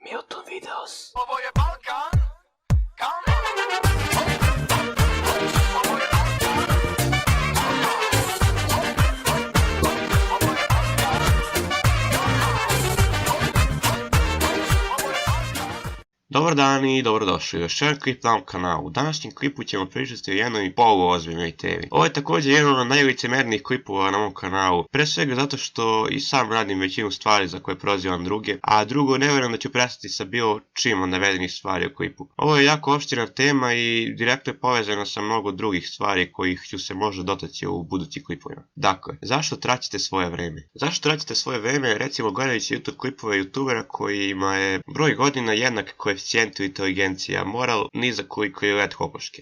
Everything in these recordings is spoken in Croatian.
Milton Videos. Ovo je Balkan. Dobar dan i dobrodošli u još jedan klip na ovom kanalu. U današnjem klipu ćemo pričati o jednoj poluozbiljnoj temi. Ovo je također jedan od najlicemernijih klipova na ovom kanalu. Pre svega zato što i sam radim većinu stvari za koje prozivam druge, a drugo ne vjerujem da ću prestati sa bilo čim od navedenih stvari u klipu. Ovo je jako opširna tema i direktno je povezana sa mnogo drugih stvari kojih ću se možda dotaći u budućim klipovima. Dakle, zašto traćite svoje vreme? Zašto traćite svoje vreme, recimo gledajući YouTube klipove youtubera kojima je broj godina jednak koeficijentu inteligencija, moral nizak koliko je let kokoške?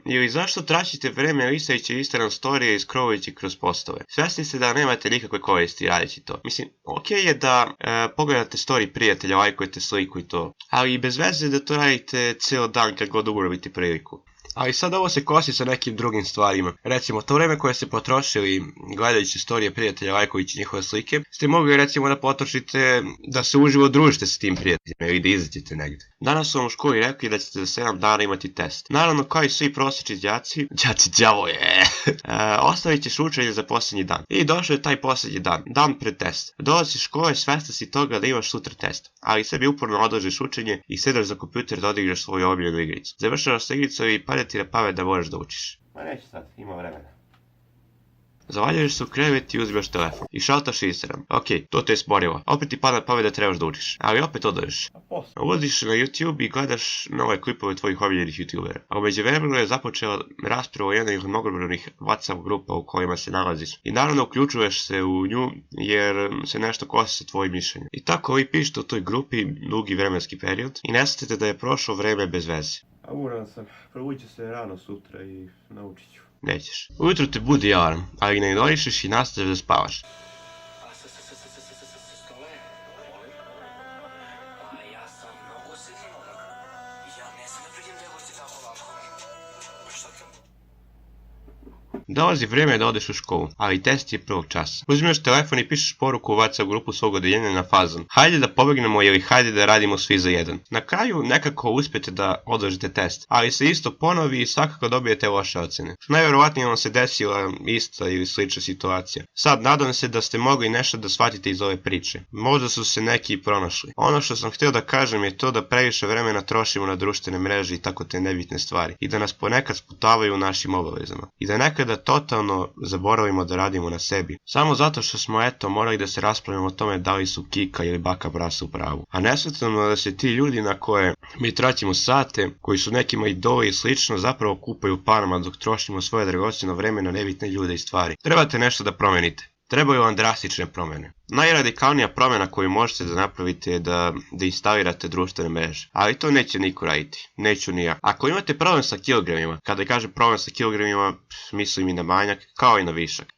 Ili zašto traćite vreme listajući Instagram storije i scrollajući kroz postove? Svjesni ste da nemate nikakve koristi radeći to. Mislim, ok je da pogledate story prijatelja, lajkujete sliku i to, ali i bez veze da to radite cijel dan kad god ugrabite priliku. Ali sad ovo se kosi sa nekim drugim stvarima. Recimo, to vreme koje ste potrošili gledajući storije prijatelja, lajkujući njihove slike, ste mogli recimo da potrošite da se uživo družite sa tim prijateljima ili da izađete negdje. Danas su vam u školi rekli da ćete za 7 dana imati test. Naravno, kao i svi prosječni đaci, ostavit ćeš učenje za posljednji dan. I došao je taj posljednji dan, dan pred test. Dolaziš škole, svestan si toga da imaš sutra test, ali sebi uporno odložiš učenje i sedaš za kompjuter da odigraš svoju omiljenu igricu. Završavaš sa igricom i pada ti na pamet da moraš da učiš. Ma neće sad, ima vremena. Zavaljuješ se u krevet i uzmeš telefon. I šaltaš Instagram. Ok, to te je smorilo. Opet ti pada na pamet da trebaš da učiš. Ali opet odlaziš. Ulaziš na YouTube i gledaš nove klipove tvojih omiljenih youtubera. A u međuvremenu je započela rasprava o jednoj od mnogobrojnih WhatsApp grupa u kojima se nalaziš. I naravno uključuješ se u nju jer se nešto kosi sa tvojim mišljenjem. I tako vi pišete u toj grupi dugi vremenski period i ne shvatite da je prošlo vreme bez veze. A umoran sam, probuđi se rano sutra i naučit ću. Nećeš. Ujutro te budi alarm, ali ne ignorišeš i nastaviš da spavaš. Dolazi vrijeme da odeš u školu, ali test je prvog časa. Uzmeš telefon i pišeš poruku u WhatsApp grupu svog odeljenja na fazon: hajde da pobegnemo ili hajde da radimo svi za jedan. Na kraju nekako uspijete da odložite test, ali se isto ponovi i svakako dobijete loše ocjene. Najvjerovatnije vam se desila ista ili slična situacija. Sad, nadam se da ste mogli nešto da shvatite iz ove priče. Možda su se neki i pronašli. Ono što sam htio da kažem je to da previše vremena trošimo na društvene mreže i tako te nebitne stvari. I da nas ponekad sputavaju u našim obavezama. I da nekada totalno zaboravimo da radimo na sebi. Samo zato što smo morali da se raspravimo o tome da li su Kika ili Baka Brasa u pravu. A ne shvatimo da se ti ljudi na koje mi traćimo sate, koji su nekima idoli i slično, zapravo kupaju parama dok trošimo svoje dragocjeno vreme na nebitne ljude i stvari. Trebate nešto da promenite. Trebaju vam drastične promjene. Najradikalnija promjena koju možete da napravite je da instalirate društvene mreže. Ali to neće niko raditi. Neću ni ja. Ako imate problem sa kilogramima, kada kažem problem sa kilogramima, mislim i na manjak, kao i na višak.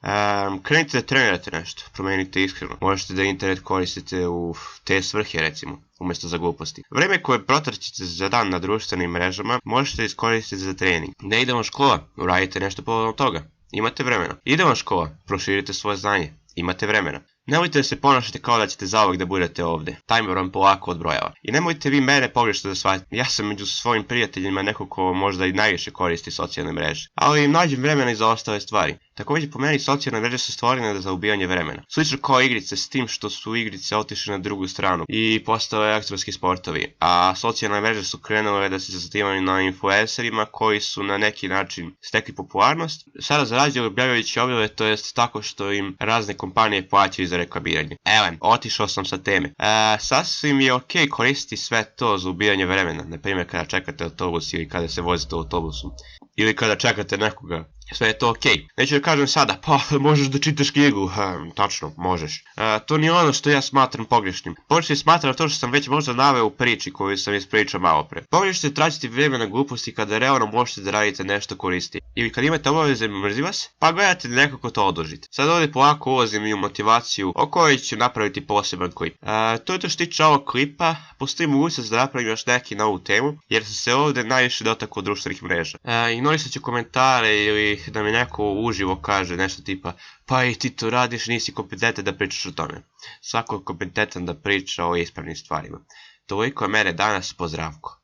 Krenite da trenirate nešto. Promenite iskreno. Možete da internet koristite u te svrhe, recimo, umjesto za gluposti. Vreme koje protraćite za dan na društvenim mrežama možete iskoristiti za trening. Ne ide vam škola, uradite nešto povodom toga. Imate vremena. Ide vam škola, proširite svoje znanje. Imate vremena. Nemojte da se ponašate kao da ćete zauvek da budete ovdje. Timer vam polako odbrojava. I nemojte vi mene pogrešno da shvatite. Ja sam među svojim prijateljima neko ko možda i najviše koristi socijalne mreže. Ali nađem vremena i za ostale stvari. Također po meni socijalne mreže su stvorene za ubijanje vremena. Slično kao igrice, s tim što su igrice otišle na drugu stranu i postale elektronski sportovi. A socijalne mreže su krenule da se zasnivaju na influencerima koji su na neki način stekli popularnost. Sada zarađuju objavljajući objave, to jest tako što im razne kompanije plaćaju za reklamiranje. Otišao sam sa teme. Sasvim je ok koristiti sve to za ubijanje vremena. Naprimjer kada čekate autobus ili kada se vozite autobusom. Ili kada čekate nekoga. Sve je to ok. Neću da kažem sada, pa možeš da čitaš knjigu. Tačno, možeš. To nije ono što ja smatram pogrešnim. Pogrešnim smatram to što sam već možda naveo u priči koju sam ispričao malo pre. Pogrešno je tražiti vrijeme na gluposti kada realno možete da radite nešto koristi. Ili kad imate obaveze mrzi vas, pa gledate da nekako to odložite. Sad ovdje polako ulazim i u motivaciju o kojoj ću napraviti poseban klip. To je to što tiče ovog klipa. Postoji mogućnost da napravim još neki na ovu temu, jer sam se ovdje najviše dotakao društvenih mreža. Ignorisat ću komentare ili da mi neko uživo kaže nešto tipa: pa i ti to radiš, nisi kompetentan da pričaš o tome. Svako je kompetentan da priča o ispravnim stvarima. Toliko je mene danas, Pozdravko.